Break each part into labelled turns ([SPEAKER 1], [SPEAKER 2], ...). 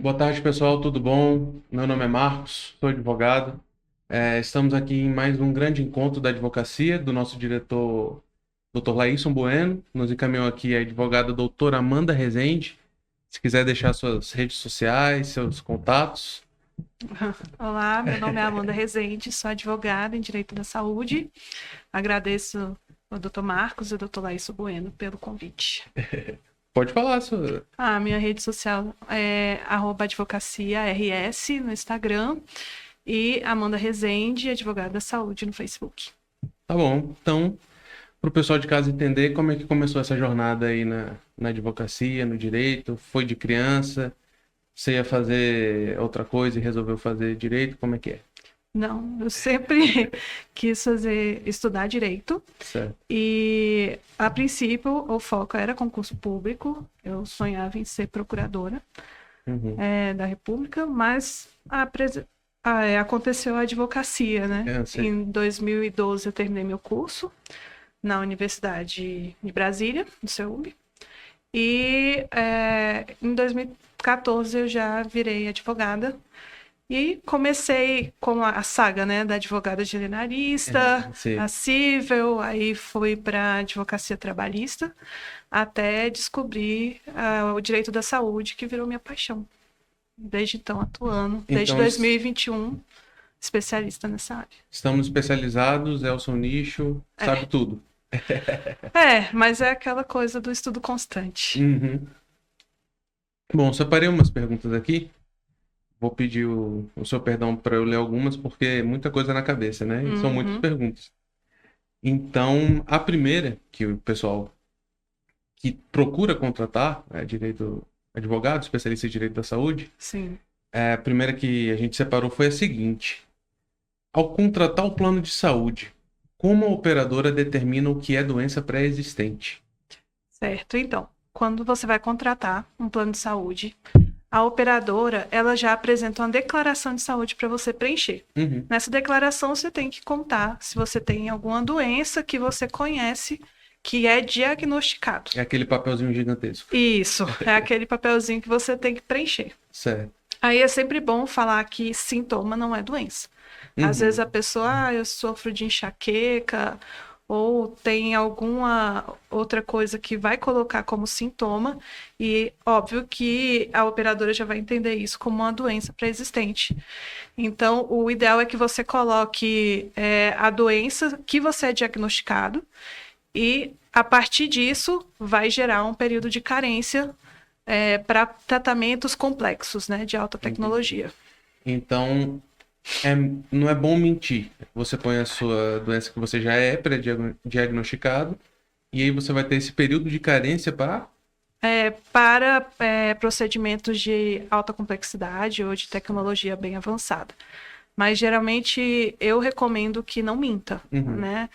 [SPEAKER 1] Boa tarde, pessoal, tudo bom? Meu nome é Marcos, sou advogado. Estamos aqui em mais um grande encontro da advocacia do nosso diretor, Dr. Laísson Bueno. Nos encaminhou aqui a advogada doutora Amanda Rezende. Se quiser deixar suas redes sociais, seus contatos.
[SPEAKER 2] Olá, meu nome é Amanda Rezende, sou advogada em Direito da Saúde. Agradeço ao Dr. Marcos e ao Dr. Laísson Bueno pelo convite.
[SPEAKER 1] Pode falar, sua...
[SPEAKER 2] A minha rede social é @advocaciars no Instagram e Amanda Rezende, advogada da saúde no Facebook.
[SPEAKER 1] Tá bom. Então, para o pessoal de casa entender como é que começou essa jornada aí na advocacia, no direito, foi de criança, você ia fazer outra coisa e resolveu fazer direito, como é que é?
[SPEAKER 2] Não, eu sempre quis estudar direito
[SPEAKER 1] Certo.
[SPEAKER 2] e, a princípio, o foco era concurso público. Eu sonhava em ser procuradora
[SPEAKER 1] Uhum.
[SPEAKER 2] da República, mas aconteceu a advocacia, né?
[SPEAKER 1] Eu sei.
[SPEAKER 2] Em 2012 eu terminei meu curso na Universidade de Brasília, no CEUB, e em 2014 eu já virei advogada e comecei com a saga, né, da advogada generalista, a
[SPEAKER 1] Sei.
[SPEAKER 2] cível, aí fui para a advocacia trabalhista, até descobrir o direito da saúde, que virou minha paixão. Desde então atuando, desde
[SPEAKER 1] Então,
[SPEAKER 2] 2021, especialista nessa área.
[SPEAKER 1] estamos especializados, é o seu nicho, sabe
[SPEAKER 2] É,
[SPEAKER 1] tudo.
[SPEAKER 2] mas é aquela coisa do estudo constante.
[SPEAKER 1] Uhum. Bom, separei umas perguntas aqui. Vou pedir o seu perdão para eu ler algumas, porque é muita coisa na cabeça, né? E são muitas
[SPEAKER 2] Uhum.
[SPEAKER 1] perguntas. Então, a primeira, que o pessoal que procura contratar, direito, advogado, especialista em direito da saúde,
[SPEAKER 2] Sim,
[SPEAKER 1] a primeira que a gente separou foi a seguinte: ao contratar o plano de saúde, como a operadora determina o que é doença pré-existente?
[SPEAKER 2] certo. Então, quando você vai contratar um plano de saúde, a operadora, ela já apresenta uma declaração de saúde para você preencher.
[SPEAKER 1] Uhum.
[SPEAKER 2] Nessa declaração, você tem que contar se você tem alguma doença que você conhece que é diagnosticado.
[SPEAKER 1] É aquele papelzinho gigantesco.
[SPEAKER 2] Isso, é aquele papelzinho que você tem que preencher.
[SPEAKER 1] Certo.
[SPEAKER 2] Aí é sempre bom falar que sintoma não é doença. Às vezes
[SPEAKER 1] Uhum.
[SPEAKER 2] a pessoa, eu sofro de enxaqueca, ou tem alguma outra coisa que vai colocar como sintoma, e óbvio que a operadora já vai entender isso como uma doença pré-existente. Então, o ideal é que você coloque a doença que você é diagnosticado, e a partir disso vai gerar um período de carência para tratamentos complexos, né, de alta
[SPEAKER 1] Entendi.
[SPEAKER 2] tecnologia.
[SPEAKER 1] Então, é, não é bom mentir. Você põe a sua doença que você já é pré-diagnosticado, e aí você vai ter esse período de carência para.
[SPEAKER 2] Para procedimentos de alta complexidade ou de tecnologia bem avançada. Mas geralmente eu recomendo que não minta,
[SPEAKER 1] Uhum.
[SPEAKER 2] né?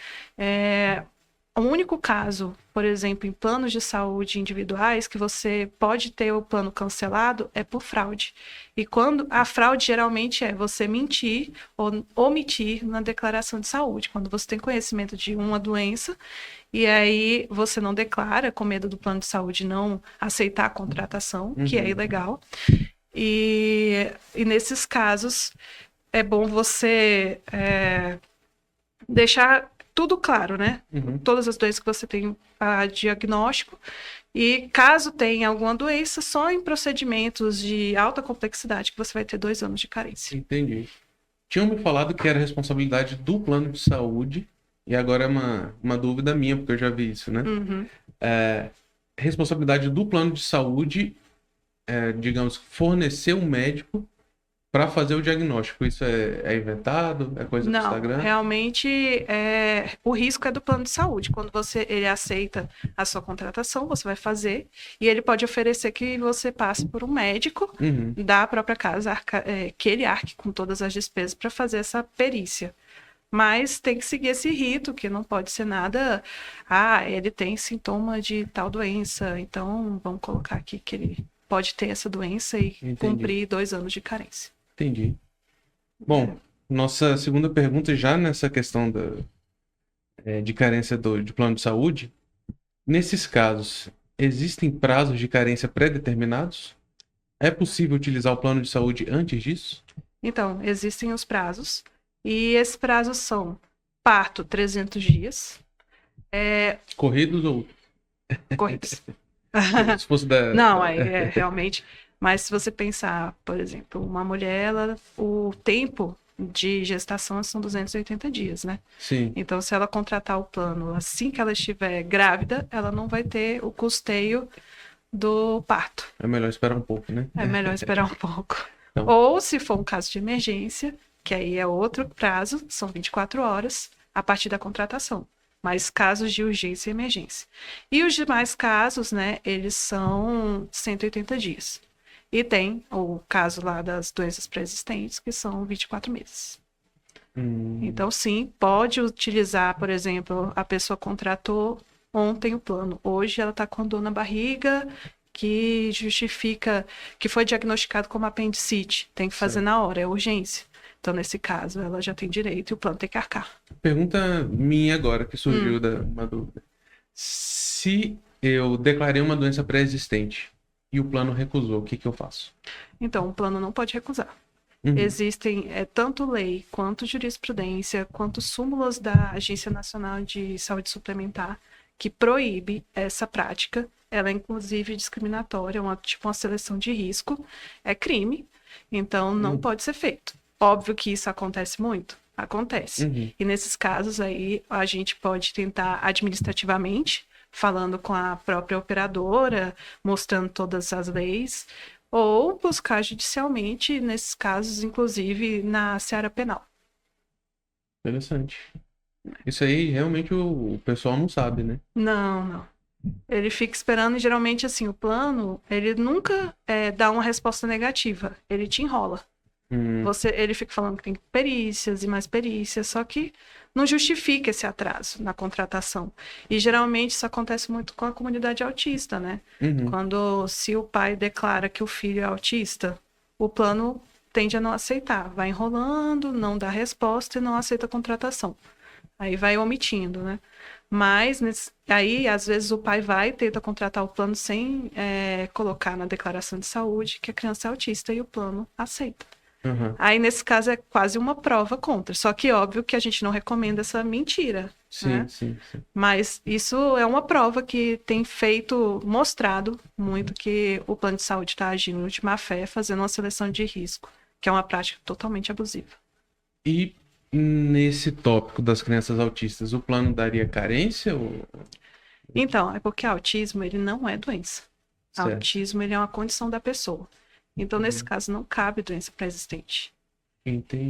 [SPEAKER 2] O único caso, por exemplo, em planos de saúde individuais, que você pode ter o plano cancelado é por fraude. E quando a fraude geralmente é você mentir ou omitir na declaração de saúde, quando você tem conhecimento de uma doença e aí você não declara, com medo do plano de saúde não aceitar a contratação, que é
[SPEAKER 1] Uhum.
[SPEAKER 2] ilegal. E nesses casos é bom você deixar tudo claro, né?
[SPEAKER 1] Uhum.
[SPEAKER 2] Todas as doenças que você tem a diagnóstico. E caso tenha alguma doença, só em procedimentos de alta complexidade que você vai ter 2 anos de carência.
[SPEAKER 1] Entendi. Tinham me falado que era responsabilidade do plano de saúde, e agora é uma dúvida minha, porque eu já vi isso, né?
[SPEAKER 2] Uhum.
[SPEAKER 1] É, responsabilidade do plano de saúde, digamos, fornecer um médico para fazer o diagnóstico. Isso é inventado? É coisa do
[SPEAKER 2] Não,
[SPEAKER 1] Instagram?
[SPEAKER 2] realmente o risco é do plano de saúde. Quando ele aceita a sua contratação, você vai fazer e ele pode oferecer que você passe por um médico
[SPEAKER 1] Uhum.
[SPEAKER 2] da própria casa, que ele arque com todas as despesas para fazer essa perícia. Mas tem que seguir esse rito, que não pode ser nada. Ah, ele tem sintoma de tal doença, então vamos colocar aqui que ele pode ter essa doença e
[SPEAKER 1] Entendi.
[SPEAKER 2] cumprir 2 anos de carência.
[SPEAKER 1] Entendi. Bom, nossa segunda pergunta, já nessa questão de carência de plano de saúde, nesses casos, existem prazos de carência pré-determinados? É possível utilizar o plano de saúde antes disso?
[SPEAKER 2] Então, existem os prazos, e esses prazos são parto 300 dias,
[SPEAKER 1] Corridos ou
[SPEAKER 2] corridos.
[SPEAKER 1] se fosse da.
[SPEAKER 2] Não, aí é realmente. Mas se você pensar, por exemplo, uma mulher, o tempo de gestação são 280 dias, né?
[SPEAKER 1] Sim,
[SPEAKER 2] Então, se ela contratar o plano assim que ela estiver grávida, ela não vai ter o custeio do parto.
[SPEAKER 1] é melhor esperar um pouco, né?
[SPEAKER 2] É melhor esperar um pouco.
[SPEAKER 1] Então,
[SPEAKER 2] Ou, se for um caso de emergência, que aí é outro prazo, são 24 horas a partir da contratação. Mas casos de urgência e emergência. E os demais casos, né, eles são 180 dias. E tem o caso lá das doenças pré-existentes, que são 24 meses.
[SPEAKER 1] hum,
[SPEAKER 2] Então, sim, pode utilizar, por exemplo, a pessoa contratou ontem o plano. Hoje ela está com dor na barriga, que justifica que foi diagnosticado como apendicite. Tem que fazer
[SPEAKER 1] certo.
[SPEAKER 2] na hora, é urgência. Então, nesse caso, ela já tem direito e o plano tem que arcar.
[SPEAKER 1] Pergunta minha agora, que surgiu
[SPEAKER 2] Hum,
[SPEAKER 1] uma dúvida. Se eu declarei uma doença pré-existente e o plano recusou, o que que eu faço?
[SPEAKER 2] Então, o plano não pode recusar.
[SPEAKER 1] Uhum,
[SPEAKER 2] Existem tanto lei, quanto jurisprudência, quanto súmulas da Agência Nacional de Saúde Suplementar que proíbe essa prática. Ela é inclusive discriminatória, tipo uma seleção de risco, é crime, então não
[SPEAKER 1] uhum,
[SPEAKER 2] pode ser feito. Óbvio que isso acontece muito, acontece.
[SPEAKER 1] uhum.
[SPEAKER 2] E nesses casos aí a gente pode tentar administrativamente, falando com a própria operadora, mostrando todas as leis, ou buscar judicialmente, nesses casos, inclusive na seara penal.
[SPEAKER 1] Interessante. Isso aí realmente o pessoal não sabe, né?
[SPEAKER 2] Não, não. Ele fica esperando e geralmente assim, o plano, ele nunca dá uma resposta negativa, ele te enrola.
[SPEAKER 1] Hum,
[SPEAKER 2] Ele fica falando que tem perícias e mais perícias, só que não justifica esse atraso na contratação. E geralmente isso acontece muito com a comunidade autista, né?
[SPEAKER 1] uhum,
[SPEAKER 2] Quando se o pai declara que o filho é autista, o plano tende a não aceitar, vai enrolando, não dá resposta e não aceita a contratação. Aí vai omitindo, né? Mas aí, às vezes, o pai vai e tenta contratar o plano sem colocar na declaração de saúde que a criança é autista e o plano aceita.
[SPEAKER 1] uhum.
[SPEAKER 2] Aí, nesse caso, é quase uma prova contra. Só que, óbvio, que a gente não recomenda essa mentira,
[SPEAKER 1] Sim,
[SPEAKER 2] né?
[SPEAKER 1] sim, sim.
[SPEAKER 2] Mas isso é uma prova que tem mostrado muito que o plano de saúde está agindo de má fé, fazendo uma seleção de risco, que é uma prática totalmente abusiva.
[SPEAKER 1] E nesse tópico das crianças autistas, o plano daria carência ou...
[SPEAKER 2] Então, é porque autismo, ele não é doença.
[SPEAKER 1] Certo.
[SPEAKER 2] Autismo, ele é uma condição da pessoa. Então, nesse
[SPEAKER 1] Uhum.
[SPEAKER 2] caso, não cabe doença pré-existente.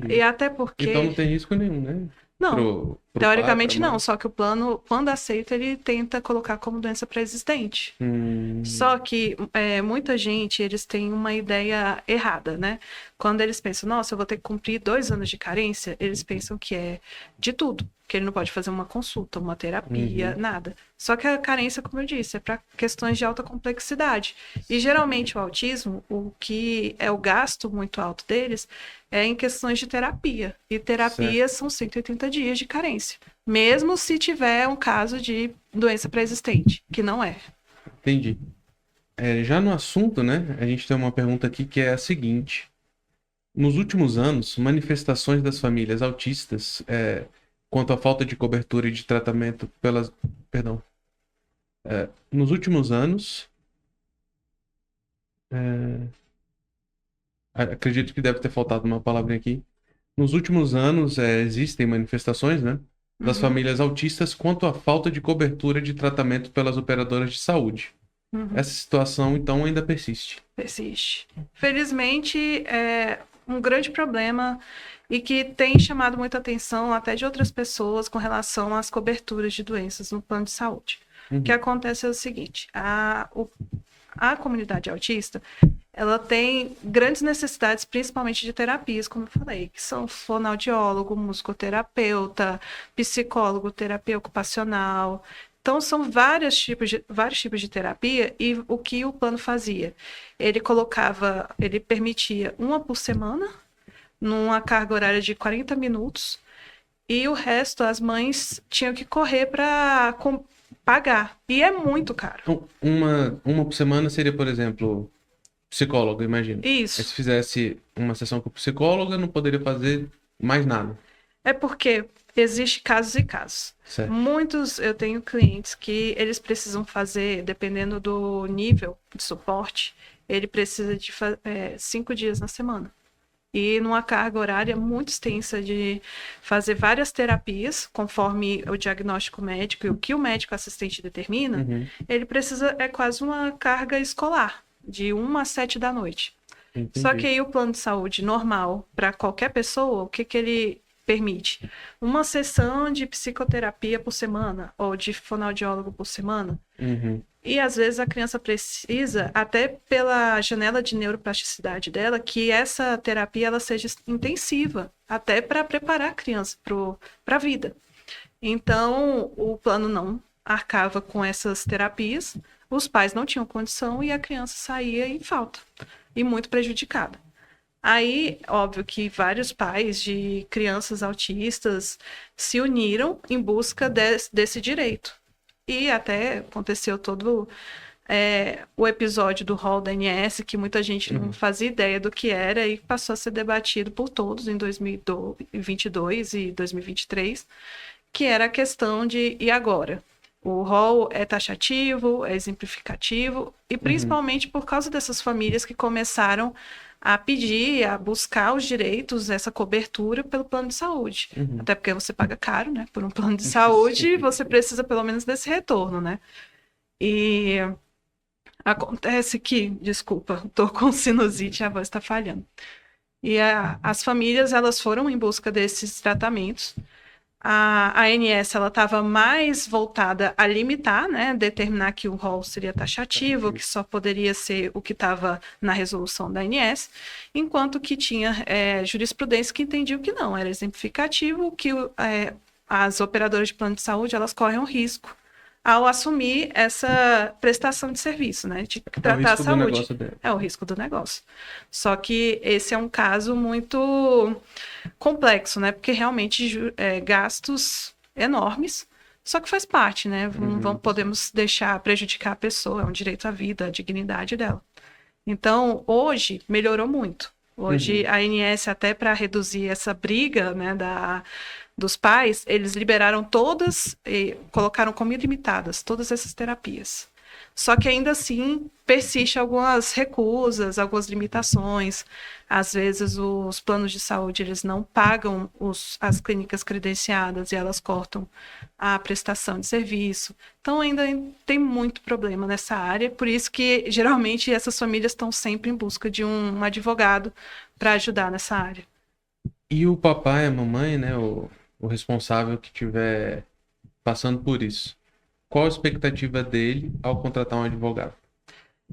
[SPEAKER 2] E
[SPEAKER 1] Entendi.
[SPEAKER 2] até
[SPEAKER 1] Então não
[SPEAKER 2] porque
[SPEAKER 1] tem risco nenhum, né?
[SPEAKER 2] não,
[SPEAKER 1] Pro pai, pra
[SPEAKER 2] teoricamente não,
[SPEAKER 1] mãe.
[SPEAKER 2] só que o plano, quando aceita, ele tenta colocar como doença pré-existente.
[SPEAKER 1] Hum,
[SPEAKER 2] Só que muita gente, eles têm uma ideia errada, né? Quando eles pensam, nossa, eu vou ter que cumprir 2 anos de carência, eles pensam que é de tudo, que ele não pode fazer uma consulta, uma terapia,
[SPEAKER 1] uhum.
[SPEAKER 2] nada. Só que a carência, como eu disse, é para questões de alta complexidade. E geralmente o autismo, o que é o gasto muito alto deles, é em questões de terapia. E
[SPEAKER 1] Certo.
[SPEAKER 2] terapia são 180 dias de carência. Mesmo se tiver um caso de doença pré-existente, que não é.
[SPEAKER 1] Entendi. Já no assunto, né? A gente tem uma pergunta aqui que é a seguinte. Nos últimos anos, manifestações das famílias autistas quanto à falta de cobertura e de tratamento pelas... Perdão. Nos últimos anos, é, acredito que deve ter faltado uma palavrinha aqui. Nos últimos anos, existem manifestações, né, das
[SPEAKER 2] Uhum,
[SPEAKER 1] famílias autistas quanto à falta de cobertura de tratamento pelas operadoras de saúde.
[SPEAKER 2] uhum.
[SPEAKER 1] Essa situação, então, ainda persiste.
[SPEAKER 2] Persiste. Felizmente, é um grande problema e que tem chamado muita atenção até de outras pessoas com relação às coberturas de doenças no plano de saúde. O que
[SPEAKER 1] Uhum,
[SPEAKER 2] acontece é o seguinte, a comunidade autista, ela tem grandes necessidades, principalmente de terapias, como eu falei, que são fonoaudiólogo, musicoterapeuta, psicólogo, terapia ocupacional. Então, são vários tipos de terapia e o que o plano fazia? Ele permitia uma por semana, numa carga horária de 40 minutos, e o resto as mães tinham que correr para pagar. E é muito caro.
[SPEAKER 1] Então, uma por semana seria, por exemplo, Psicólogo, imagina. Aí
[SPEAKER 2] Isso.
[SPEAKER 1] se fizesse uma sessão com psicóloga, não poderia fazer mais nada.
[SPEAKER 2] É porque existe casos e casos.
[SPEAKER 1] Certo.
[SPEAKER 2] Muitos, eu tenho clientes que eles precisam fazer, dependendo do nível de suporte, ele precisa de 5 dias na semana. E numa carga horária muito extensa de fazer várias terapias, conforme o diagnóstico médico e o que o médico assistente determina, ele precisa, é quase uma carga escolar, de 1 às 7 da noite. Só que
[SPEAKER 1] Entendi.
[SPEAKER 2] aí o plano de saúde normal, para qualquer pessoa, o que que ele permite? Uma sessão de psicoterapia por semana, ou de fonoaudiólogo por semana.
[SPEAKER 1] Uhum.
[SPEAKER 2] E às vezes a criança precisa, até pela janela de neuroplasticidade dela, que essa terapia ela seja intensiva, até para preparar a criança para a vida. Então, o plano não arcava com essas terapias, os pais não tinham condição e a criança saía em falta e muito prejudicada. Aí, óbvio que vários pais de crianças autistas se uniram em busca desse direito. E até aconteceu todo o episódio do rol da ANS, que muita gente não fazia ideia do que era e passou a ser debatido por todos em 2022 e 2023, que era a questão de, e agora? O rol é taxativo, é exemplificativo, e principalmente por causa dessas famílias que começaram a pedir, a buscar os direitos, essa cobertura pelo plano de saúde. Até porque você paga caro, né? Por um plano de saúde, você precisa pelo menos desse retorno, né? E acontece que, desculpa, tô com sinusite e a voz está falhando. E as famílias, elas foram em busca desses tratamentos. A ANS ela estava mais voltada a limitar, né, determinar que o rol seria taxativo, que só poderia ser o que estava na resolução da ANS, enquanto que tinha jurisprudência que entendia que não, era exemplificativo, que as operadoras de plano de saúde elas correm um risco ao assumir essa prestação de serviço, né, de tratar a saúde. É o risco do negócio. Só que esse é um caso muito complexo, né? Porque realmente gastos enormes, só que faz parte, né? Não podemos deixar prejudicar a pessoa, é um direito à vida, à dignidade dela. Então, hoje, melhorou muito. Hoje, a ANS, até para reduzir essa briga, né, dos pais, eles liberaram todas, colocaram como ilimitadas todas essas terapias. Só que ainda assim persiste algumas recusas, algumas limitações. Às vezes os planos de saúde eles não pagam as clínicas credenciadas e elas cortam a prestação de serviço. Então ainda tem muito problema nessa área, por isso que geralmente essas famílias estão sempre em busca de um advogado para ajudar nessa área.
[SPEAKER 1] E o papai, a mamãe, né, o responsável que estiver passando por isso, qual a expectativa dele ao contratar um advogado?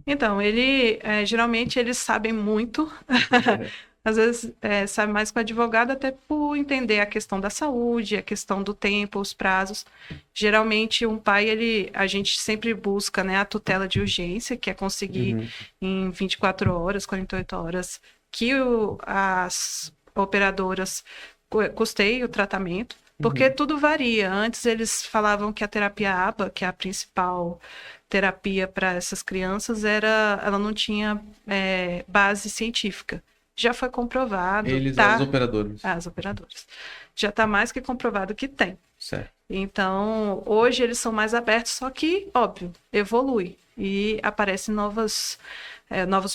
[SPEAKER 2] Então, geralmente eles sabem muito, às vezes sabe mais que o advogado, até por entender a questão da saúde, a questão do tempo, os prazos. Geralmente, um pai, a gente sempre busca, né, a tutela de urgência, que é conseguir em 24 horas, 48 horas, que as operadoras custeiem o tratamento, porque tudo varia. Antes eles falavam que a terapia ABA, que é a principal terapia para essas crianças, ela não tinha base científica. Já foi comprovado.
[SPEAKER 1] As operadoras.
[SPEAKER 2] As operadoras. Já está mais que comprovado que tem.
[SPEAKER 1] Certo.
[SPEAKER 2] Então, hoje eles são mais abertos, só que, óbvio, evolui. E aparecem novos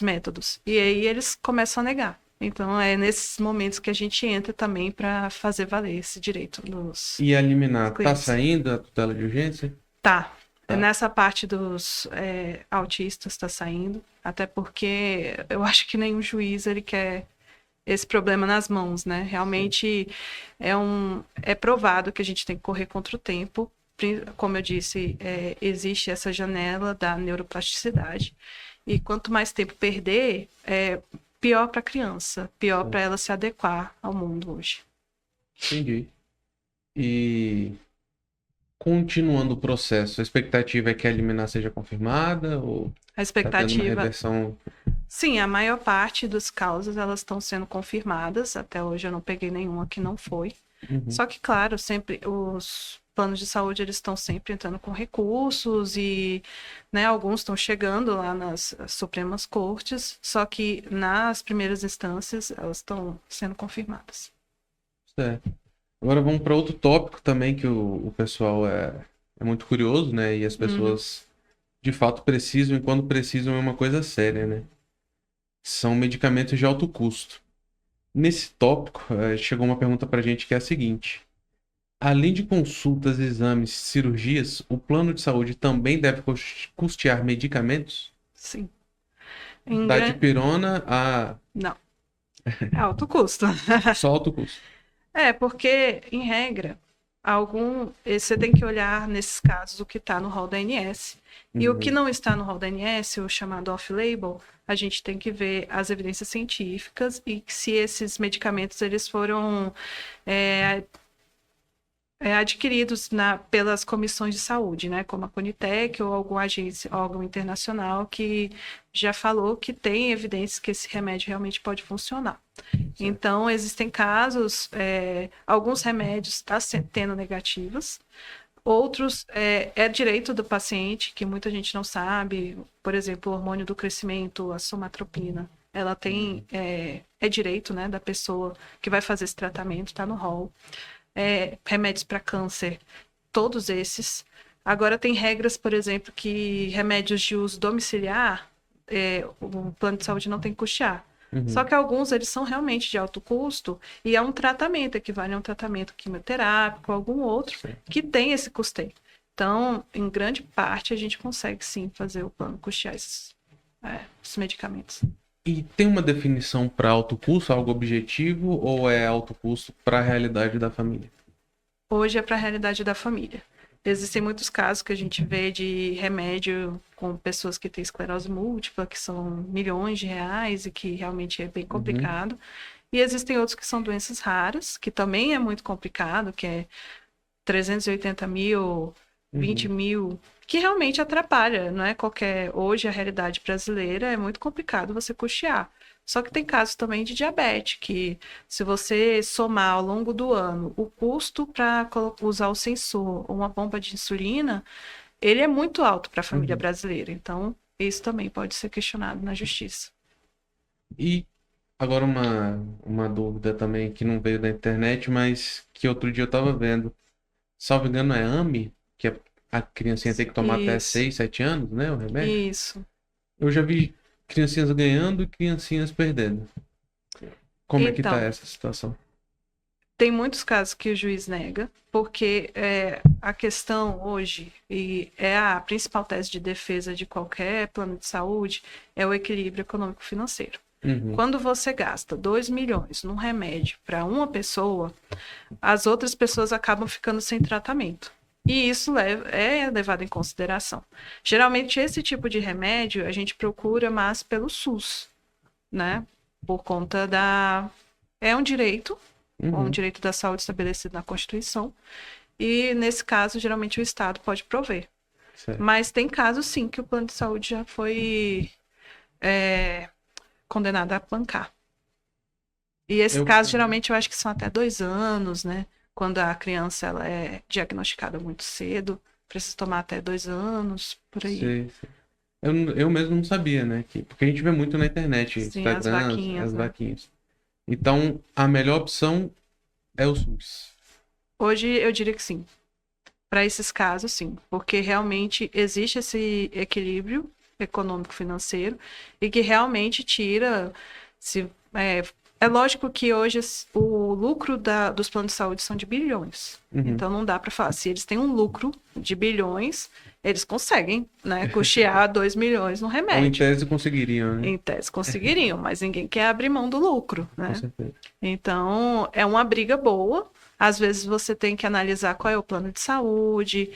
[SPEAKER 2] métodos. E aí eles começam a negar. Então, é nesses momentos que a gente entra também para fazer valer esse direito dos
[SPEAKER 1] E a liminar,
[SPEAKER 2] clientes.
[SPEAKER 1] tá saindo a tutela de urgência?
[SPEAKER 2] Tá. Nessa parte dos autistas está saindo, até porque eu acho que nenhum juiz ele quer esse problema nas mãos, né? Realmente é provado que a gente tem que correr contra o tempo. Como eu disse, existe essa janela da neuroplasticidade. E quanto mais tempo perder, pior para a criança, pior para ela se adequar ao mundo hoje.
[SPEAKER 1] Entendi. E continuando o processo, a expectativa é que a liminar seja confirmada ou
[SPEAKER 2] A expectativa...
[SPEAKER 1] tá tendo uma reversão?
[SPEAKER 2] Sim, a maior parte das causas elas estão sendo confirmadas. Até hoje eu não peguei nenhuma que não foi. Só que, claro, sempre os planos de saúde eles estão sempre entrando com recursos e, né, alguns estão chegando lá nas Supremas Cortes, só que nas primeiras instâncias elas estão sendo confirmadas.
[SPEAKER 1] Certo. Agora vamos para outro tópico também que o pessoal é muito curioso, né? E as pessoas de fato precisam, e quando precisam é uma coisa séria, né? São medicamentos de alto custo. Nesse tópico, chegou uma pergunta para a gente que é a seguinte: além de consultas, exames, cirurgias, o plano de saúde também deve custear medicamentos?
[SPEAKER 2] Sim.
[SPEAKER 1] Da dipirona a
[SPEAKER 2] Não. É alto custo.
[SPEAKER 1] só alto custo.
[SPEAKER 2] Porque, em regra, você tem que olhar, nesses casos, o que está no rol da ANS. E o que não está no rol da ANS, o chamado off-label, a gente tem que ver as evidências científicas e se esses medicamentos eles foram adquiridos pelas comissões de saúde, né? Como a Conitec ou alguma agência, órgão internacional que já falou que tem evidências que esse remédio realmente pode funcionar. Certo. Então, existem casos, alguns remédios estão tendo negativas, outros é direito do paciente, que muita gente não sabe, por exemplo, o hormônio do crescimento, a somatropina, ela tem, é direito, né, da pessoa que vai fazer esse tratamento, está no rol. Remédios para câncer, todos esses. Agora tem regras, por exemplo, que remédios de uso domiciliar, o plano de saúde não tem que custear. Só que alguns, eles são realmente de alto custo e é um tratamento, equivale a um tratamento quimioterápico, algum outro, que tem esse custeio. Então, em grande parte, a gente consegue sim fazer o plano custear esses medicamentos.
[SPEAKER 1] E tem uma definição para alto custo, algo objetivo, ou é alto custo para a realidade da família?
[SPEAKER 2] Hoje é para a realidade da família. Existem muitos casos que a gente vê de remédio com pessoas que têm esclerose múltipla, que são milhões de reais e que realmente é bem complicado. E existem outros que são doenças raras, que também é muito complicado, que é 380 mil, 20 mil, que realmente atrapalha, não é qualquer... Hoje, a realidade brasileira é muito complicado você custear. Só que tem casos também de diabetes, que se você somar ao longo do ano o custo para usar o sensor ou uma bomba de insulina, ele é muito alto para a família brasileira. Então, isso também pode ser questionado na justiça.
[SPEAKER 1] E agora uma dúvida também que não veio da internet, mas que outro dia eu estava vendo. Salvo engano, é AMI, que a criancinha tem que tomar até 6, 7 anos, né? O remédio.
[SPEAKER 2] Isso.
[SPEAKER 1] Eu já vi criancinhas ganhando e criancinhas perdendo. Como é que tá essa situação?
[SPEAKER 2] Tem muitos casos que o juiz nega, porque a questão hoje, e é a principal tese de defesa de qualquer plano de saúde, é o equilíbrio econômico-financeiro. Quando você gasta 2 milhões num remédio para uma pessoa, as outras pessoas acabam ficando sem tratamento. E isso é levado em consideração. Geralmente, esse tipo de remédio a gente procura mais pelo SUS, né? Por conta é um direito, um direito da saúde estabelecido na Constituição. E, nesse caso, geralmente o Estado pode prover. Certo. Mas tem casos, sim, que o plano de saúde já foi condenado a bancar. E esse caso, geralmente, eu acho que são até 2 anos, né? Quando a criança ela é diagnosticada muito cedo, precisa tomar até 2 anos, por aí.
[SPEAKER 1] Sei. Eu mesmo não sabia, né? Porque a gente vê muito na internet,
[SPEAKER 2] sim,
[SPEAKER 1] Instagram, as vaquinhas. Então, a melhor opção é o SUS.
[SPEAKER 2] Hoje, eu diria que sim. Para esses casos, sim. Porque realmente existe esse equilíbrio econômico-financeiro e que realmente tira... É lógico que hoje o lucro dos planos de saúde são de bilhões. Então, não dá para falar. Se eles têm um lucro de bilhões, eles conseguem, né, custear 2 milhões no remédio.
[SPEAKER 1] Ou em tese conseguiriam, né?
[SPEAKER 2] Em tese conseguiriam, mas ninguém quer abrir mão do lucro, né?
[SPEAKER 1] Com certeza.
[SPEAKER 2] Então, é uma briga boa. Às vezes você tem que analisar qual é o plano de saúde,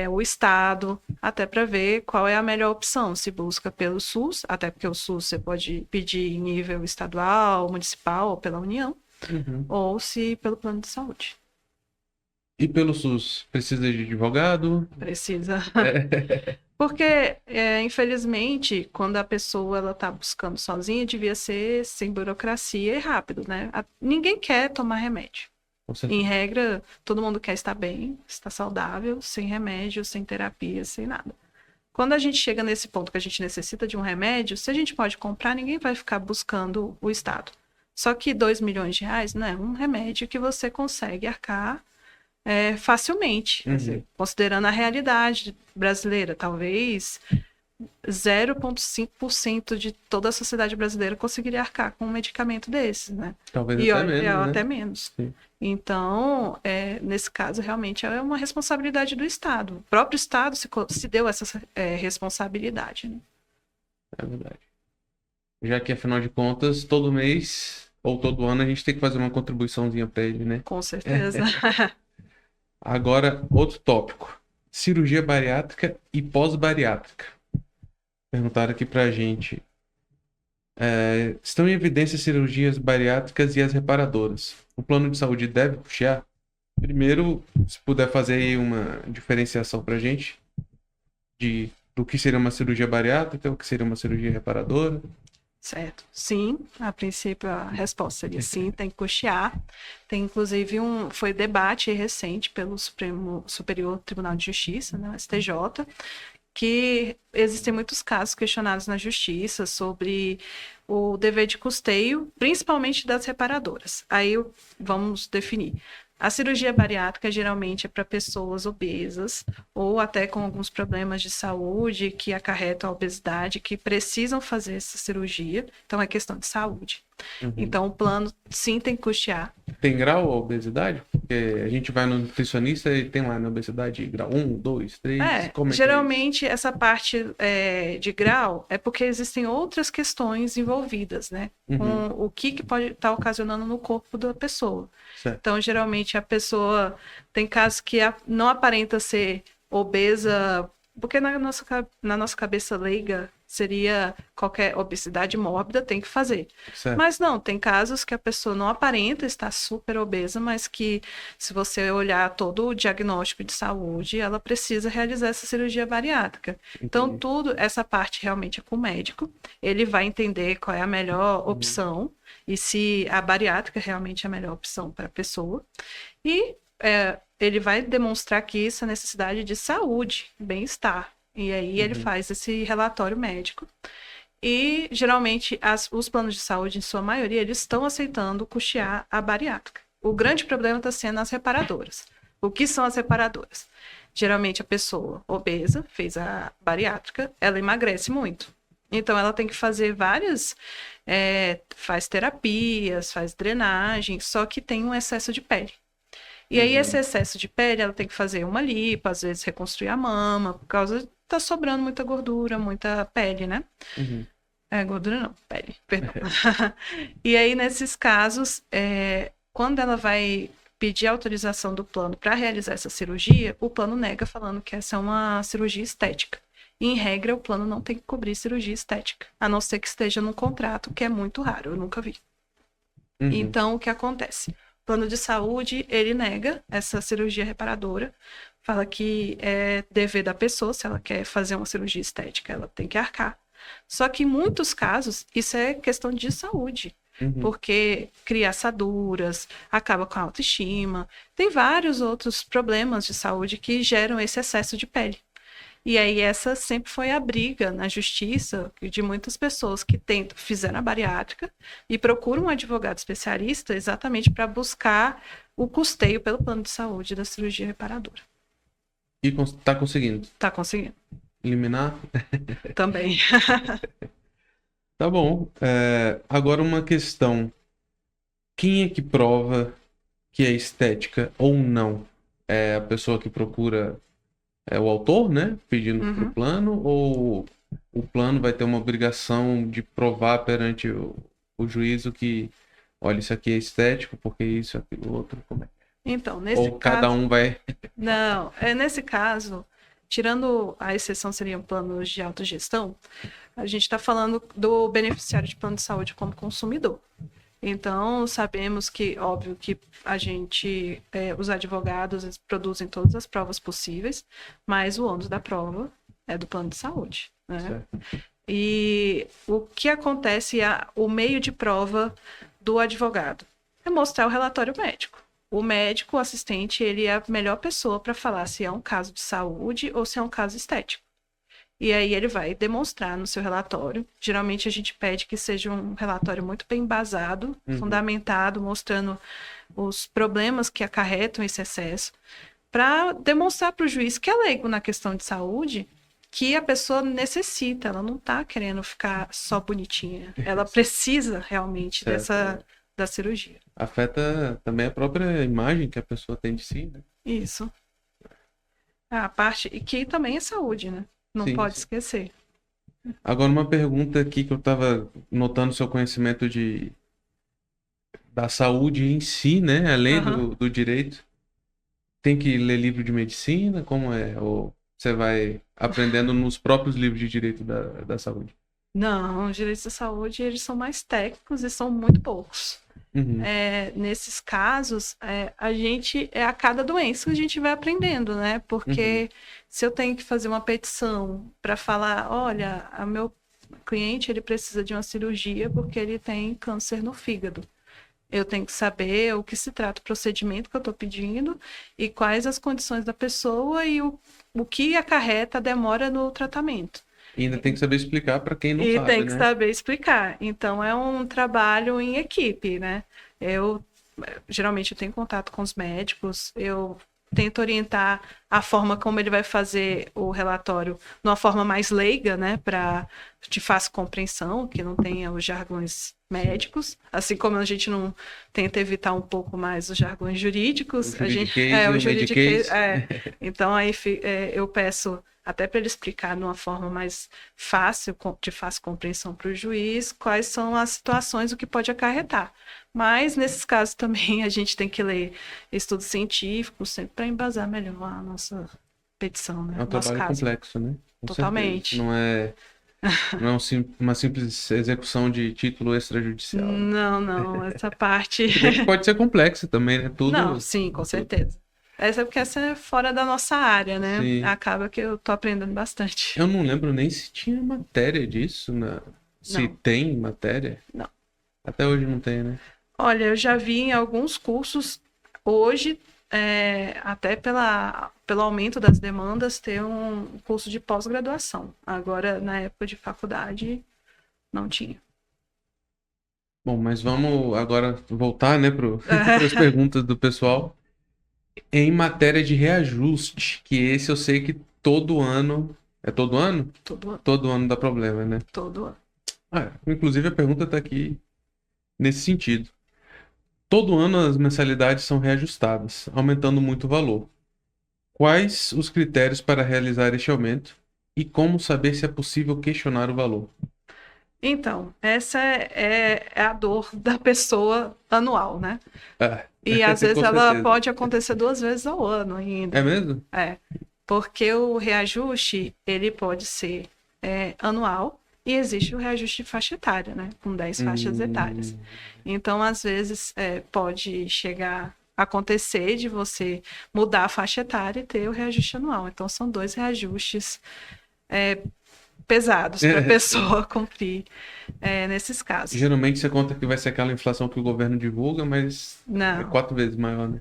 [SPEAKER 2] o estado, até para ver qual é a melhor opção. Se busca pelo SUS, até porque o SUS você pode pedir em nível estadual, municipal ou pela União, ou se pelo plano de saúde.
[SPEAKER 1] E pelo SUS, precisa de advogado?
[SPEAKER 2] Precisa. Porque, infelizmente, quando a pessoa está buscando sozinha, devia ser sem burocracia e rápido, né? Ninguém quer tomar remédio.
[SPEAKER 1] Com
[SPEAKER 2] Em
[SPEAKER 1] certeza.
[SPEAKER 2] regra, todo mundo quer estar bem, estar saudável, sem remédio, sem terapia, sem nada. Quando a gente chega nesse ponto que a gente necessita de um remédio, se a gente pode comprar, ninguém vai ficar buscando o Estado. Só que 2 milhões de reais não é um remédio que você consegue arcar facilmente. Quer
[SPEAKER 1] Uhum.
[SPEAKER 2] dizer, considerando a realidade brasileira, talvez 0,5% de toda a sociedade brasileira conseguiria arcar com um medicamento desses, né?
[SPEAKER 1] Talvez
[SPEAKER 2] E
[SPEAKER 1] até
[SPEAKER 2] olha,
[SPEAKER 1] menos,
[SPEAKER 2] até
[SPEAKER 1] né?
[SPEAKER 2] menos.
[SPEAKER 1] Sim,
[SPEAKER 2] Então, nesse caso, realmente é uma responsabilidade do Estado. O próprio Estado se deu essa responsabilidade, né?
[SPEAKER 1] é verdade. Já que, afinal de contas, todo mês ou todo ano a gente tem que fazer uma contribuiçãozinha para ele, né?
[SPEAKER 2] Com certeza.
[SPEAKER 1] Agora, outro tópico. Cirurgia bariátrica e pós-bariátrica. Perguntaram aqui pra gente. Estão em evidência as cirurgias bariátricas e as reparadoras. O plano de saúde deve puxar? Primeiro, se puder fazer aí uma diferenciação pra gente do que seria uma cirurgia bariátrica, o que seria uma cirurgia reparadora.
[SPEAKER 2] Certo. Sim, a princípio a resposta seria sim, tem que custear. Tem inclusive foi debate recente pelo Superior Tribunal de Justiça, né, STJ, que existem muitos casos questionados na justiça sobre o dever de custeio, principalmente das reparadoras. Aí vamos definir. A cirurgia bariátrica geralmente é para pessoas obesas ou até com alguns problemas de saúde que acarretam a obesidade, que precisam fazer essa cirurgia. Então, é questão de saúde.
[SPEAKER 1] Uhum.
[SPEAKER 2] Então, o plano sim tem que custear.
[SPEAKER 1] Tem grau a obesidade? Porque a gente vai no nutricionista e tem lá na obesidade grau 1, 2, 3. Como é que é isso?
[SPEAKER 2] Geralmente essa parte de grau é porque existem outras questões envolvidas, né?
[SPEAKER 1] Uhum.
[SPEAKER 2] Com o que pode estar ocasionando no corpo da pessoa.
[SPEAKER 1] Certo.
[SPEAKER 2] Então, geralmente a pessoa tem casos que não aparenta ser obesa, porque na nossa cabeça leiga seria qualquer obesidade mórbida tem que fazer.
[SPEAKER 1] Certo.
[SPEAKER 2] Mas não, tem casos que a pessoa não aparenta estar super obesa, mas que se você olhar todo o diagnóstico de saúde, ela precisa realizar essa cirurgia bariátrica. Então,
[SPEAKER 1] Entendi.
[SPEAKER 2] essa parte realmente é com o médico. Ele vai entender qual é a melhor opção e se a bariátrica realmente é a melhor opção para a pessoa. E ele vai demonstrar que isso é necessidade de saúde, bem-estar. E aí ele
[SPEAKER 1] Uhum.
[SPEAKER 2] faz esse relatório médico. E, geralmente, os planos de saúde, em sua maioria, eles estão aceitando custear a bariátrica. O grande problema está sendo as reparadoras. O que são as reparadoras? Geralmente, a pessoa obesa fez a bariátrica, ela emagrece muito. Então, ela tem que fazer faz terapias, faz drenagem, só que tem um excesso de pele. E aí, esse excesso de pele, ela tem que fazer uma lipo, às vezes reconstruir a mama, por causa de tá sobrando muita gordura, muita pele, né?
[SPEAKER 1] Uhum.
[SPEAKER 2] Gordura não, pele, perdão. E aí, nesses casos, quando ela vai pedir autorização do plano para realizar essa cirurgia, o plano nega, falando que essa é uma cirurgia estética. E, em regra, o plano não tem que cobrir cirurgia estética, a não ser que esteja no contrato, que é muito raro, eu nunca vi.
[SPEAKER 1] Uhum.
[SPEAKER 2] Então, o que acontece? O plano de saúde, ele nega essa cirurgia reparadora, fala que é dever da pessoa, se ela quer fazer uma cirurgia estética, ela tem que arcar. Só que em muitos casos, isso é questão de saúde,
[SPEAKER 1] Uhum.
[SPEAKER 2] porque cria assaduras, acaba com a autoestima, tem vários outros problemas de saúde que geram esse excesso de pele. E aí essa sempre foi a briga na justiça de muitas pessoas que fizeram a bariátrica e procuram um advogado especialista exatamente para buscar o custeio pelo plano de saúde da cirurgia reparadora.
[SPEAKER 1] E tá conseguindo
[SPEAKER 2] Tá conseguindo?
[SPEAKER 1] eliminar?
[SPEAKER 2] Também.
[SPEAKER 1] Tá bom. Agora uma questão. Quem é que prova que é estética ou não? É a pessoa que procura o autor, né? Pedindo pro
[SPEAKER 2] Uhum.
[SPEAKER 1] plano, ou o plano vai ter uma obrigação de provar perante o juízo que, olha, isso aqui é estético, porque isso, aquilo, outro, como é?
[SPEAKER 2] Então, nesse
[SPEAKER 1] Ou cada
[SPEAKER 2] caso,
[SPEAKER 1] um vai.
[SPEAKER 2] não, nesse caso, tirando a exceção seriam planos de autogestão, a gente está falando do beneficiário de plano de saúde como consumidor. Então, sabemos que, óbvio, que os advogados eles produzem todas as provas possíveis, mas o ônus da prova é do plano de saúde, né?
[SPEAKER 1] Certo.
[SPEAKER 2] E o que acontece o meio de prova do advogado é mostrar o relatório médico. o médico, o assistente, ele é a melhor pessoa para falar se é um caso de saúde ou se é um caso estético. E aí ele vai demonstrar no seu relatório. Geralmente a gente pede que seja um relatório muito bem embasado, fundamentado, mostrando os problemas que acarretam esse excesso, para demonstrar para o juiz que é leigo na questão de saúde, que a pessoa necessita, ela não está querendo ficar só bonitinha, ela precisa realmente da cirurgia.
[SPEAKER 1] Afeta também a própria imagem que a pessoa tem de si, né?
[SPEAKER 2] Isso. A parte, e que também é saúde, né? Não
[SPEAKER 1] Sim,
[SPEAKER 2] pode
[SPEAKER 1] sim.
[SPEAKER 2] esquecer.
[SPEAKER 1] Agora, uma pergunta aqui que eu estava notando seu conhecimento da saúde em si, né? Além
[SPEAKER 2] Aham.
[SPEAKER 1] do direito. Tem que ler livro de medicina? Como é? Ou você vai aprendendo nos próprios livros de direito da saúde?
[SPEAKER 2] Não, os direitos da saúde, eles são mais técnicos e são muito poucos.
[SPEAKER 1] Uhum,
[SPEAKER 2] Nesses casos, a cada doença a gente vai aprendendo, né? Porque se eu tenho que fazer uma petição para falar, olha, o meu cliente ele precisa de uma cirurgia porque ele tem câncer no fígado. Eu tenho que saber o que se trata o procedimento que eu estou pedindo e quais as condições da pessoa e o que acarreta a demora no tratamento.
[SPEAKER 1] E ainda tem que saber explicar para quem não
[SPEAKER 2] E
[SPEAKER 1] sabe,
[SPEAKER 2] tem que
[SPEAKER 1] né?
[SPEAKER 2] saber explicar. Então, é um trabalho em equipe, né? Eu, geralmente, eu tenho contato com os médicos, eu tento orientar a forma como ele vai fazer o relatório de uma forma mais leiga, né? Para de fácil compreensão, que não tenha os jargões médicos, assim como a gente não tenta evitar um pouco mais os jargões
[SPEAKER 1] O
[SPEAKER 2] jurídicos,
[SPEAKER 1] juridiquês e
[SPEAKER 2] o
[SPEAKER 1] o
[SPEAKER 2] juridiquês,
[SPEAKER 1] mediquês.
[SPEAKER 2] então aí eu peço até para ele explicar de uma forma mais fácil, de fácil compreensão para o juiz, quais são as situações, o que pode acarretar. Mas, nesses casos também, a gente tem que ler estudos científicos, sempre para embasar melhor a nossa petição, né?
[SPEAKER 1] É um
[SPEAKER 2] Nosso
[SPEAKER 1] trabalho
[SPEAKER 2] caso.
[SPEAKER 1] complexo, né? Com certeza.
[SPEAKER 2] Totalmente.
[SPEAKER 1] Não é uma simples execução de título extrajudicial, né?
[SPEAKER 2] Não, não, essa parte.
[SPEAKER 1] Se bem que pode ser complexa também, né?
[SPEAKER 2] Não,
[SPEAKER 1] Tudo,
[SPEAKER 2] sim, com
[SPEAKER 1] tudo.
[SPEAKER 2] certeza. Essa é fora da nossa área, né?
[SPEAKER 1] Sim.
[SPEAKER 2] Acaba que eu tô aprendendo bastante.
[SPEAKER 1] Eu não lembro nem se tinha matéria disso, se
[SPEAKER 2] Não,
[SPEAKER 1] tem matéria.
[SPEAKER 2] não.
[SPEAKER 1] Até hoje não tem, né?
[SPEAKER 2] Olha, eu já vi em alguns cursos, hoje, até pelo aumento das demandas, ter um curso de pós-graduação. Agora, na época de faculdade, não tinha.
[SPEAKER 1] Bom, mas vamos agora voltar, né, para as perguntas do pessoal. Em matéria de reajuste, que esse eu sei que todo ano. É todo ano?
[SPEAKER 2] Todo,
[SPEAKER 1] Todo ano dá problema, né?
[SPEAKER 2] todo.
[SPEAKER 1] Inclusive a pergunta está aqui nesse sentido. Todo ano as mensalidades são reajustadas, aumentando muito o valor. Quais os critérios para realizar este aumento e como saber se é possível questionar o valor?
[SPEAKER 2] Então, essa é a dor da pessoa anual, né?
[SPEAKER 1] Ah,
[SPEAKER 2] E às vezes
[SPEAKER 1] com
[SPEAKER 2] ela
[SPEAKER 1] certeza.
[SPEAKER 2] pode acontecer 2 vezes ao ano ainda.
[SPEAKER 1] É mesmo?
[SPEAKER 2] Porque o reajuste, ele pode ser anual e existe o reajuste de faixa etária, né? Com 10 faixas etárias. Então, às vezes, pode chegar a acontecer de você mudar a faixa etária e ter o reajuste anual. Então, são 2 reajustes pesados para a pessoa cumprir nesses casos.
[SPEAKER 1] Geralmente você conta que vai ser aquela inflação que o governo divulga, mas é
[SPEAKER 2] Não.
[SPEAKER 1] 4 vezes maior, né?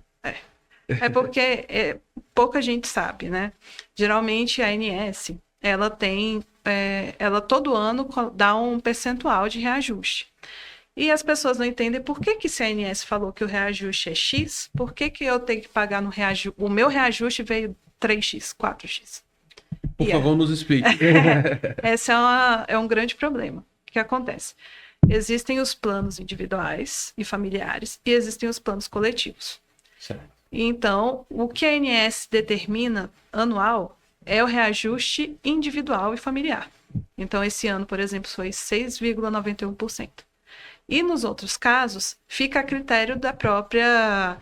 [SPEAKER 2] É porque pouca gente sabe, né? Geralmente a ANS, ela todo ano dá um percentual de reajuste. E as pessoas não entendem por que se a ANS falou que o reajuste é X, por que eu tenho que pagar no reajuste? O meu reajuste veio 3X, 4X.
[SPEAKER 1] Por favor, nos explique.
[SPEAKER 2] Esse é um grande problema. O que acontece? Existem os planos individuais e familiares e existem os planos coletivos.
[SPEAKER 1] Certo.
[SPEAKER 2] Então, o que a ANS determina anual é o reajuste individual e familiar. Então, esse ano, por exemplo, foi 6,91%. E nos outros casos, fica a critério da própria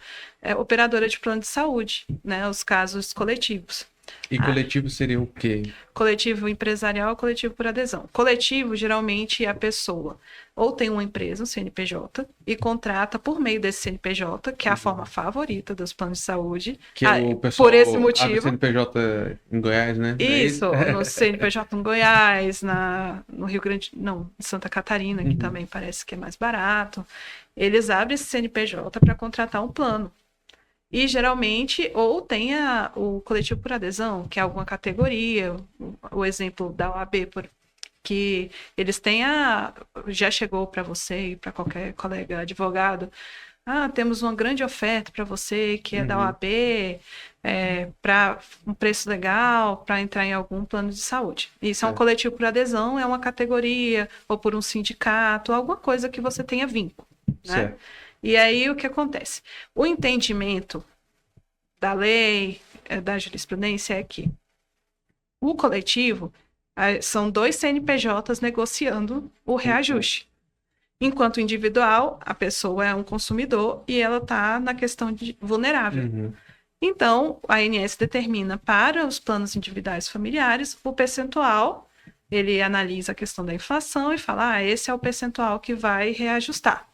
[SPEAKER 2] operadora de plano de saúde, né? Os casos coletivos.
[SPEAKER 1] E coletivo seria o quê?
[SPEAKER 2] Coletivo empresarial, coletivo por adesão. Coletivo, geralmente, a pessoa ou tem uma empresa, um CNPJ, e contrata por meio desse CNPJ, que é a forma favorita dos planos de saúde.
[SPEAKER 1] Que o pessoal
[SPEAKER 2] por esse
[SPEAKER 1] abre
[SPEAKER 2] motivo.
[SPEAKER 1] CNPJ em Goiás, né?
[SPEAKER 2] Isso, no CNPJ em Goiás, no Rio Grande, não, em Santa Catarina, que também parece que é mais barato. Eles abrem esse CNPJ para contratar um plano. E geralmente, ou tenha o coletivo por adesão, que é alguma categoria, o exemplo da OAB, que eles têm já chegou para você e para qualquer colega advogado, temos uma grande oferta para você que é da OAB, para um preço legal, para entrar em algum plano de saúde. Isso é um coletivo por adesão, é uma categoria, ou por um sindicato, alguma coisa que você tenha vínculo, né?
[SPEAKER 1] Certo.
[SPEAKER 2] E aí o que acontece? O entendimento da lei, da jurisprudência é que o coletivo são 2 CNPJs negociando o reajuste. Enquanto individual, a pessoa é um consumidor e ela está na questão de vulnerável. Então, a ANS determina para os planos individuais familiares o percentual, ele analisa a questão da inflação e fala, esse é o percentual que vai reajustar.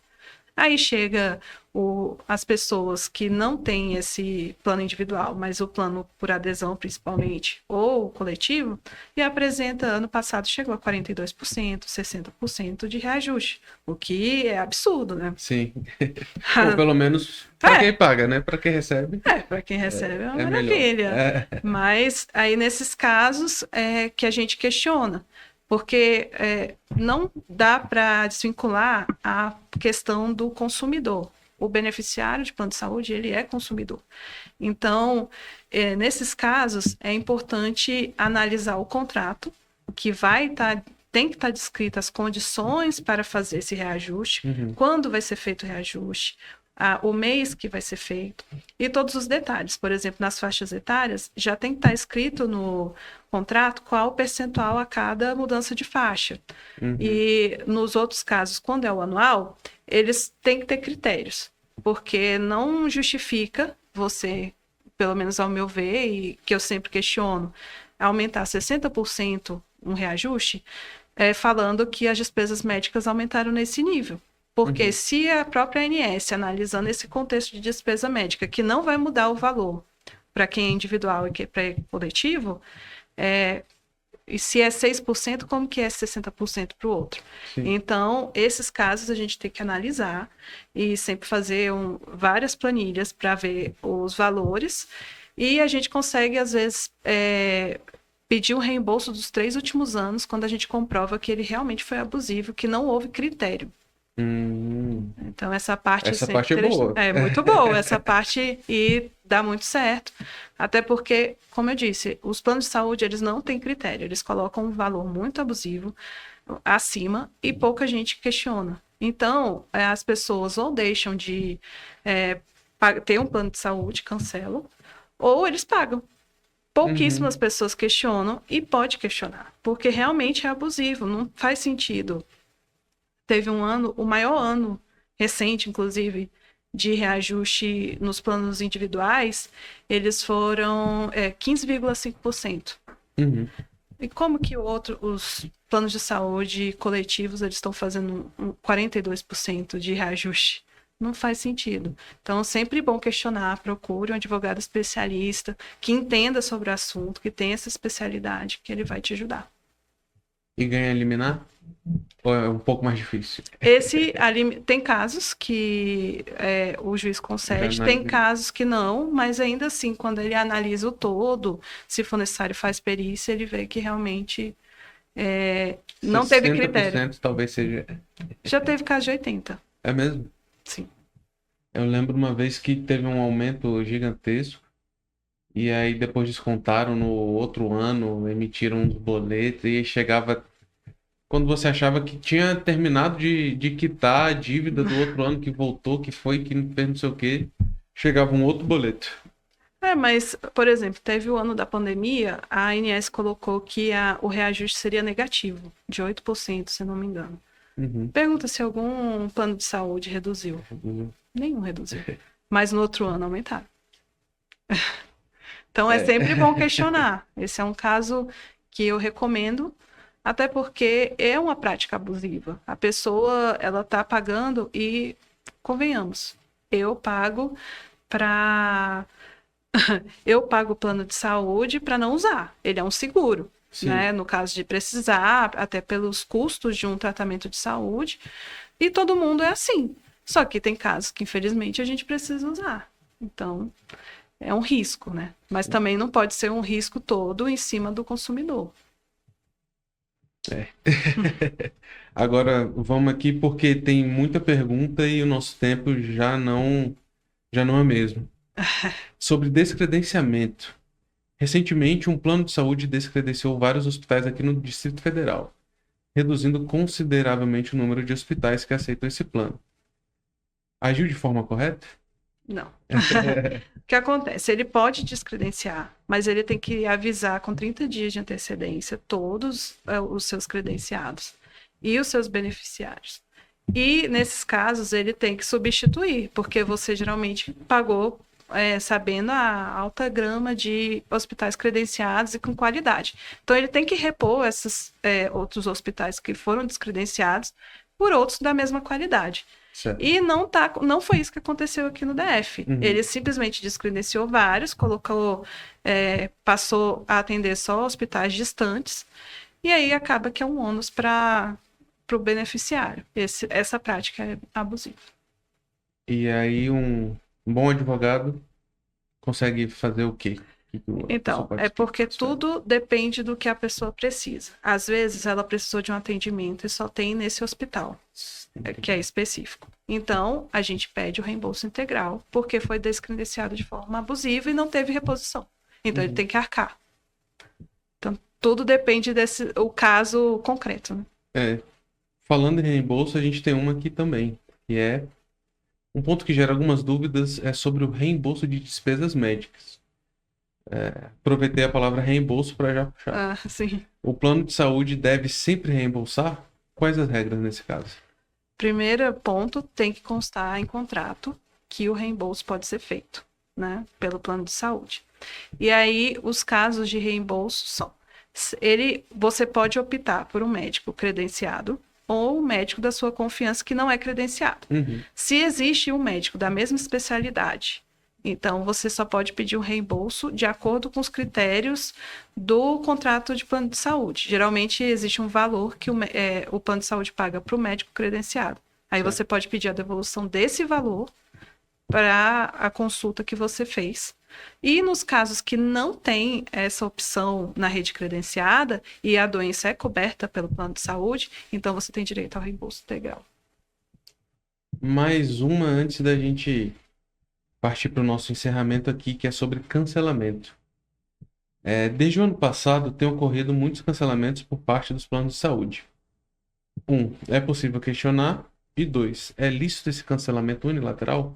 [SPEAKER 2] Aí chega as pessoas que não têm esse plano individual, mas o plano por adesão principalmente, ou o coletivo, e apresenta, ano passado chegou a 42%, 60% de reajuste, o que é absurdo, né?
[SPEAKER 1] Sim. Ou pelo menos para quem paga, né? Para quem recebe.
[SPEAKER 2] Para quem recebe é uma maravilha. Mas aí nesses casos é que a gente questiona. Porque não dá para desvincular a questão do consumidor. O beneficiário de plano de saúde, ele é consumidor. Então, nesses casos, é importante analisar o contrato, que tem que estar descritas as condições para fazer esse reajuste, quando vai ser feito o reajuste, o mês que vai ser feito e todos os detalhes. Por exemplo, nas faixas etárias, já tem que estar escrito no contrato qual o percentual a cada mudança de faixa. E nos outros casos, quando é o anual, eles têm que ter critérios, porque não justifica você, pelo menos ao meu ver, e que eu sempre questiono, aumentar 60% um reajuste, falando que as despesas médicas aumentaram nesse nível. Porque se a própria ANS, analisando esse contexto de despesa médica, que não vai mudar o valor para quem é individual e para coletivo, e se é 6%, como que é 60% para o outro? Sim. Então, esses casos a gente tem que analisar e sempre fazer várias planilhas para ver os valores, e a gente consegue, às vezes, pedir um reembolso dos 3 últimos anos, quando a gente comprova que ele realmente foi abusivo, que não houve critério. Então, essa parte
[SPEAKER 1] é boa.
[SPEAKER 2] É muito boa, essa parte, e dá muito certo. Até porque, como eu disse, os planos de saúde, eles não têm critério. Eles colocam um valor muito abusivo acima e pouca gente questiona. Então, as pessoas ou deixam de ter um plano de saúde, cancelam, ou eles pagam. Pouquíssimas pessoas questionam e pode questionar, porque realmente é abusivo, não faz sentido. Teve um ano, o maior ano recente, inclusive, de reajuste nos planos individuais, eles foram 15,5%. E como que os planos de saúde coletivos, eles estão fazendo 42% de reajuste? Não faz sentido. Então, sempre bom questionar, procure um advogado especialista que entenda sobre o assunto, que tenha essa especialidade, que ele vai te ajudar.
[SPEAKER 1] E ganha liminar? Ou é um pouco mais difícil?
[SPEAKER 2] Tem casos que o juiz concede, tem casos que não, mas ainda assim, quando ele analisa o todo, se for necessário faz perícia, ele vê que realmente não teve critério.
[SPEAKER 1] 60% talvez seja...
[SPEAKER 2] Já teve caso de 80%.
[SPEAKER 1] É mesmo?
[SPEAKER 2] Sim.
[SPEAKER 1] Eu lembro uma vez que teve um aumento gigantesco, e aí depois descontaram no outro ano, emitiram uns boletos, e aí chegava... Quando você achava que tinha terminado de quitar a dívida do outro ano, que voltou, que foi, que não fez não sei o quê, chegava um outro boleto.
[SPEAKER 2] Mas, por exemplo, teve o ano da pandemia, a ANS colocou que o reajuste seria negativo, de 8%, se não me engano. Pergunta se algum plano de saúde reduziu. Nenhum reduziu. Mas no outro ano aumentaram. Então, é sempre bom questionar. Esse é um caso que eu recomendo, até porque é uma prática abusiva. A pessoa, ela está pagando e, convenhamos, eu pago o plano de saúde para não usar. Ele é um seguro, né? No caso de precisar, até pelos custos de um tratamento de saúde. E todo mundo é assim. Só que tem casos que, infelizmente, a gente precisa usar. Então, é um risco, né? Mas também não pode ser um risco todo em cima do consumidor.
[SPEAKER 1] Agora, vamos aqui porque tem muita pergunta e o nosso tempo já não é mesmo. Sobre descredenciamento. Recentemente, um plano de saúde descredenciou vários hospitais aqui no Distrito Federal, reduzindo consideravelmente o número de hospitais que aceitam esse plano. Agiu de forma correta?
[SPEAKER 2] Não. O que acontece? Ele pode descredenciar, mas ele tem que avisar com 30 dias de antecedência todos os seus credenciados e os seus beneficiários. E, nesses casos, ele tem que substituir, porque você geralmente pagou sabendo a alta gama de hospitais credenciados e com qualidade. Então, ele tem que repor esses outros hospitais que foram descredenciados por outros da mesma qualidade.
[SPEAKER 1] Certo.
[SPEAKER 2] E não foi isso que aconteceu aqui no DF.
[SPEAKER 1] Uhum.
[SPEAKER 2] Ele simplesmente descredenciou vários, passou a atender só hospitais distantes, e aí acaba que é um ônus para o beneficiário. Essa prática é abusiva.
[SPEAKER 1] E aí um bom advogado consegue fazer o quê?
[SPEAKER 2] Então, é porque tudo depende do que a pessoa precisa. Às vezes, ela precisou de um atendimento e só tem nesse hospital, que é específico. Então, a gente pede o reembolso integral, porque foi descredenciado de forma abusiva e não teve reposição. Então, ele tem que arcar. Então, tudo depende o caso concreto, né?
[SPEAKER 1] Falando em reembolso, a gente tem uma aqui também, que é um ponto que gera algumas dúvidas é sobre o reembolso de despesas médicas. Aproveitei a palavra reembolso para já puxar.
[SPEAKER 2] Sim.
[SPEAKER 1] O plano de saúde deve sempre reembolsar? Quais as regras nesse caso?
[SPEAKER 2] Primeiro ponto, tem que constar em contrato que o reembolso pode ser feito, né, pelo plano de saúde. E aí, os casos de reembolso são: você pode optar por um médico credenciado ou um médico da sua confiança que não é credenciado.
[SPEAKER 1] Uhum.
[SPEAKER 2] Se existe um médico da mesma especialidade, então você só pode pedir um reembolso de acordo com os critérios do contrato de plano de saúde. Geralmente existe um valor que o plano de saúde paga para o médico credenciado. Aí você pode pedir a devolução desse valor para a consulta que você fez. E nos casos que não tem essa opção na rede credenciada e a doença é coberta pelo plano de saúde, então você tem direito ao reembolso integral.
[SPEAKER 1] Mais uma antes da gente partir para o nosso encerramento aqui, que é sobre cancelamento. Desde o ano passado, tem ocorrido muitos cancelamentos por parte dos planos de saúde. 1. É possível questionar. E 2. É lícito esse cancelamento unilateral?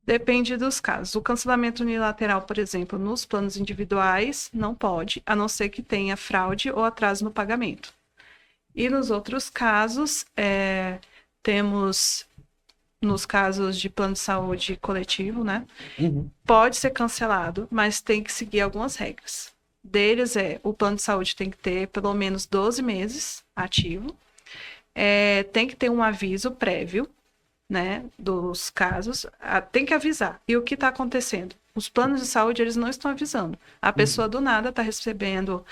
[SPEAKER 2] Depende dos casos. O cancelamento unilateral, por exemplo, nos planos individuais, não pode, a não ser que tenha fraude ou atraso no pagamento. E nos outros casos, temos, nos casos de plano de saúde coletivo, né?
[SPEAKER 1] Uhum.
[SPEAKER 2] Pode ser cancelado, mas tem que seguir algumas regras. Deles o plano de saúde tem que ter pelo menos 12 meses ativo, tem que ter um aviso prévio, né, dos casos, tem que avisar. E o que está acontecendo? Os planos de saúde, eles não estão avisando. A pessoa do nada está recebendo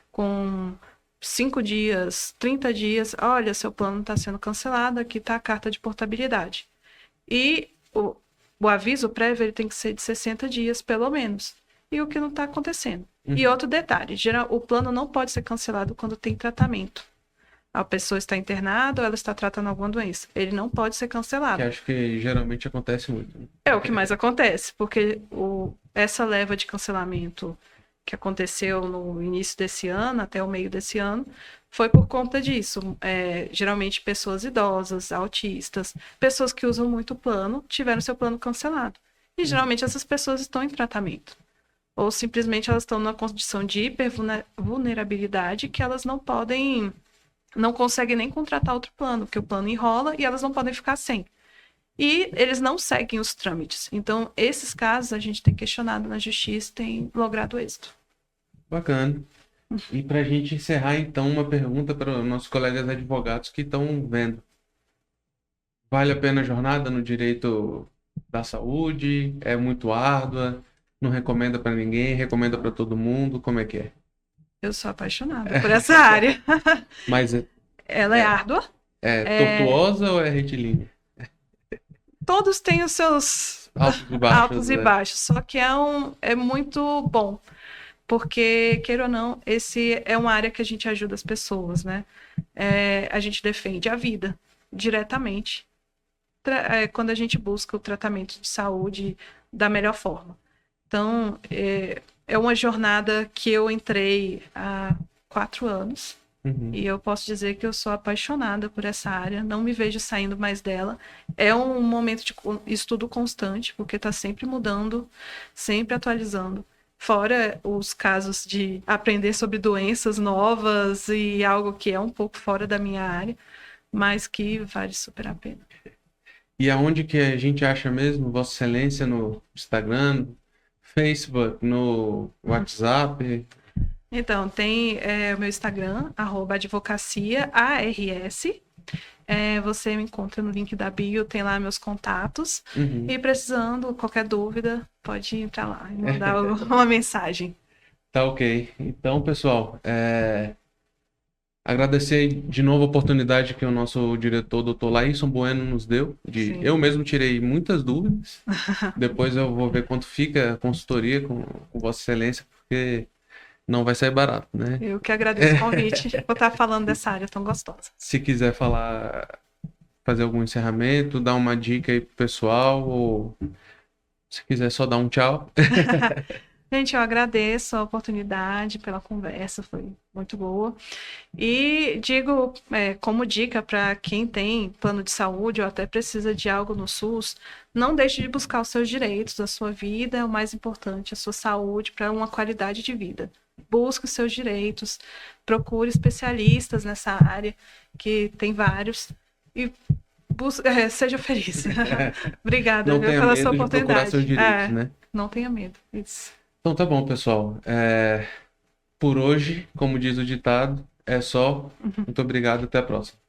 [SPEAKER 2] com 5 dias, 30 dias, olha, seu plano está sendo cancelado, aqui está a carta de portabilidade. E o aviso prévio ele tem que ser de 60 dias, pelo menos. E o que não está acontecendo. E outro detalhe, o plano não pode ser cancelado quando tem tratamento. A pessoa está internada ou ela está tratando alguma doença. Ele não pode ser cancelado.
[SPEAKER 1] Que acho que geralmente acontece muito. Né?
[SPEAKER 2] É o que mais acontece, porque essa leva de cancelamento que aconteceu no início desse ano, até o meio desse ano, foi por conta disso. Geralmente pessoas idosas, autistas, pessoas que usam muito plano, tiveram seu plano cancelado. E geralmente essas pessoas estão em tratamento. Ou simplesmente elas estão numa condição de hipervulnerabilidade que elas não conseguem nem contratar outro plano, porque o plano enrola e elas não podem ficar sem. E eles não seguem os trâmites. Então, esses casos a gente tem questionado na justiça e tem logrado êxito.
[SPEAKER 1] Bacana. E para a gente encerrar, então, uma pergunta para os nossos colegas advogados que estão vendo. Vale a pena a jornada no direito da saúde? É muito árdua? Não recomenda para ninguém? Recomenda para todo mundo? Como é que é?
[SPEAKER 2] Eu sou apaixonada por essa área.
[SPEAKER 1] Mas
[SPEAKER 2] ela é árdua.
[SPEAKER 1] tortuosa ou é retilínea?
[SPEAKER 2] Todos têm os seus
[SPEAKER 1] Altos e baixos,
[SPEAKER 2] altos e
[SPEAKER 1] né?
[SPEAKER 2] baixos. Só que é muito bom, porque, queira ou não, esse é uma área que a gente ajuda as pessoas, né? A gente defende a vida diretamente quando a gente busca o tratamento de saúde da melhor forma. Então, é uma jornada que eu entrei há 4 anos.
[SPEAKER 1] Uhum.
[SPEAKER 2] E eu posso dizer que eu sou apaixonada por essa área, não me vejo saindo mais dela. É um momento de estudo constante, porque está sempre mudando, sempre atualizando. Fora os casos de aprender sobre doenças novas e algo que é um pouco fora da minha área, mas que vale super a pena.
[SPEAKER 1] E aonde que a gente acha mesmo Vossa Excelência? No Instagram, no Facebook, no WhatsApp?
[SPEAKER 2] Então, tem o meu Instagram, @advocaciaars. Você me encontra no link da bio, tem lá meus contatos.
[SPEAKER 1] Uhum.
[SPEAKER 2] E precisando, qualquer dúvida, pode entrar lá e mandar uma mensagem.
[SPEAKER 1] Tá ok. Então, pessoal, agradecer de novo a oportunidade que o nosso diretor, Dr. Laíson Bueno, nos deu.
[SPEAKER 2] Sim.
[SPEAKER 1] Eu mesmo tirei muitas dúvidas. Depois eu vou ver quanto fica a consultoria com Vossa Excelência, porque não vai sair barato, né?
[SPEAKER 2] Eu que agradeço o convite por estar falando dessa área tão gostosa.
[SPEAKER 1] Se quiser falar, fazer algum encerramento, dar uma dica aí pro pessoal, ou se quiser só dar um tchau.
[SPEAKER 2] Gente, eu agradeço a oportunidade pela conversa, foi muito boa. E digo, como dica para quem tem plano de saúde ou até precisa de algo no SUS, não deixe de buscar os seus direitos, a sua vida é o mais importante, a sua saúde para uma qualidade de vida. Busque os seus direitos, procure especialistas nessa área, que tem vários, e seja feliz. Obrigada,
[SPEAKER 1] Não
[SPEAKER 2] viu,
[SPEAKER 1] tenha
[SPEAKER 2] pela sua
[SPEAKER 1] medo de procurar seus
[SPEAKER 2] oportunidade.
[SPEAKER 1] direitos, né?
[SPEAKER 2] Não tenha medo. Isso.
[SPEAKER 1] Então tá bom, pessoal. Por hoje, como diz o ditado, é só. Muito obrigado, até a próxima.